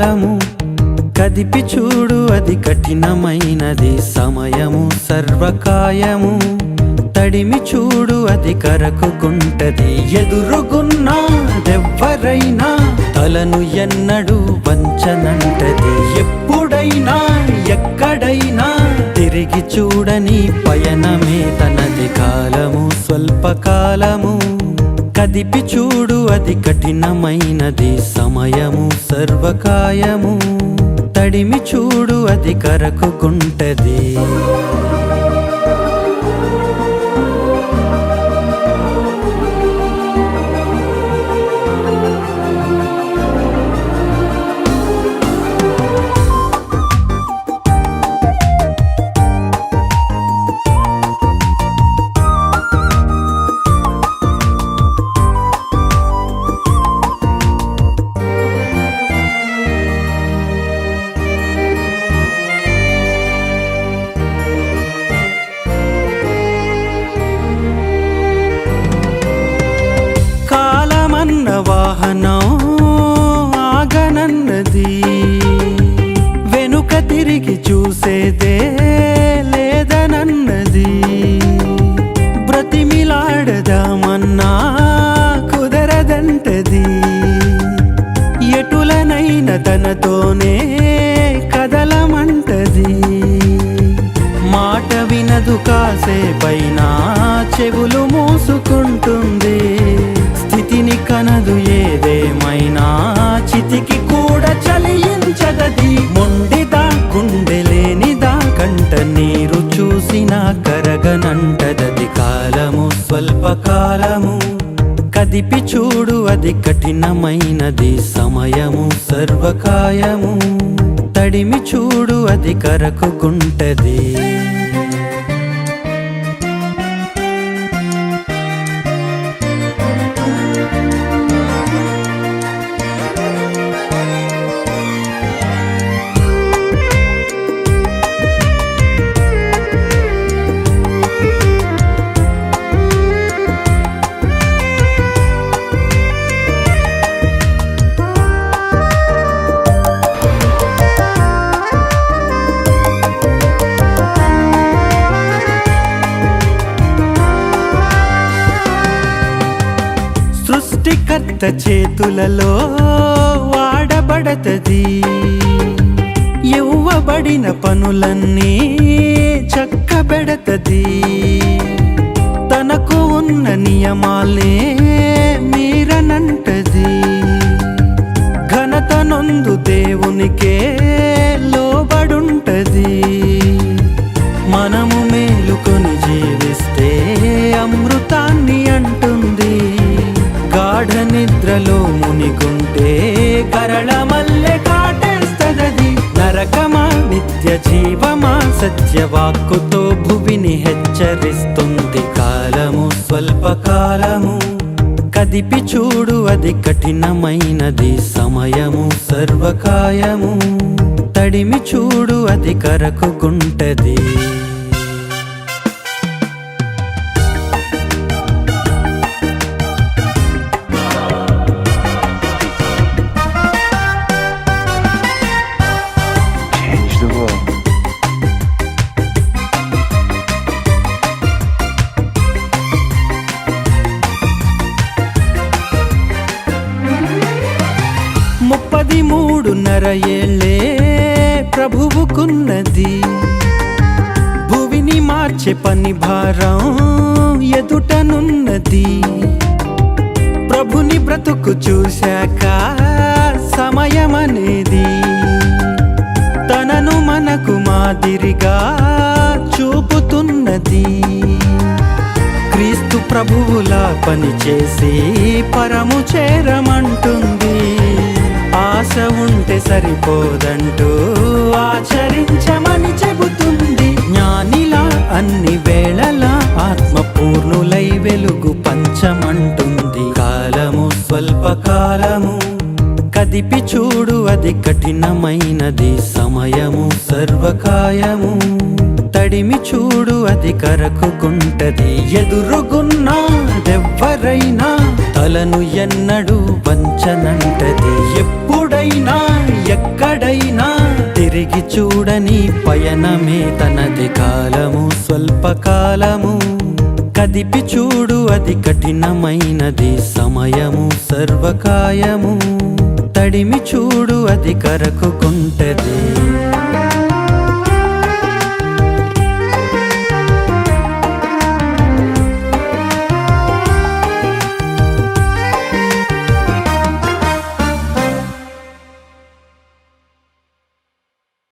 కాలము కదిపి చూడు అది కఠినమైనది సమయము సర్వకాయము తడిమి చూడు అది కరకుకుంటది ఎదురుగున్నదెవ్వరైనా తలను ఎన్నడు వంచనంటది ఎప్పుడైనా ఎక్కడైనా తిరిగి చూడని పయనమే తనది కాలము స్వల్పకాలము కదిపి చూడు అది కఠినమైనది సమయము సర్వకాయము తడిమి చూడు అది కరకుకుంటది వాహనం ఆగనన్నది వెనుక తిరిగి చూసేదే లేదనన్నది బ్రతిమిలాడదామన్నా కుదరదంటది ఎటులనైన తనతోనే కదలమంటది మాట వినదు కాసేపైనా చెవులు మూసుకుంటుంది స్థితిని కనదు ఏదేమైనా చితికి కూడా చలించదది మొండిదా గుండెలేనిదా కంట నీరు చూసిన కరగనంటదది కాలము స్వల్పకాలము కదిపి చూడు అది కఠినమైనది సమయము సర్వకాయము తడిమి చూడు అది కరకుకుంటది సృష్టికర్త చేతులలో వాడబడతది ఇవ్వబడిన పనులన్నీ చక్కబెడతది తనకు ఉన్న నియమాలే మీరనంటది ఘనత నొందు దేవునికే లోబడుంటది మనము మేలుకొని జీవిస్తే అమృతాన్ని అంటుంది గాఢ నిద్రలో మునిగుంటే కరళ మల్లె కాటేస్తదది నరకమా నిత్య జీవమా సత్యవాక్కుతో భువిని హెచ్చరిస్తుంది కాలము స్వల్పకాలము కదిపి చూడు అది కఠినమైనది సమయము సర్వకాయము తడిమి చూడు అది కరకుకుంటది మూడున్నర ఏళ్ళే ప్రభువుకున్నది భువిని మార్చే పని భారం ఎదుటనున్నది ప్రభుని బ్రతుకు చూశాక సమయమనేది తనను మనకు మాదిరిగా చూపుతున్నది క్రీస్తు ప్రభువులా పనిచేసి పరము చేరమంటుంది ఆశ ఉంటే సరిపోదంటూ ఆచరించమని చెబుతుంది జ్ఞానిలా అన్ని వేళలా ఆత్మపూర్ణులై వెలుగు పంచమంటుంది కాలము స్వల్పకాలము కదిపి చూడు అది కఠినమైనది సమయము సర్వకాయము తడిమి చూడు అది కరకుకుంటది ఎదురుగున్నదెవ్వరైనా తలను ఎన్నడు వంచనంటది ఎప్పుడైనా ఎక్కడైనా తిరిగి చూడని పయనమే తనది కాలము స్వల్పకాలము కదిపి చూడు అది కఠినమైనది సమయము సర్వకాయము తడిమి చూడు అది కరకుకుంటది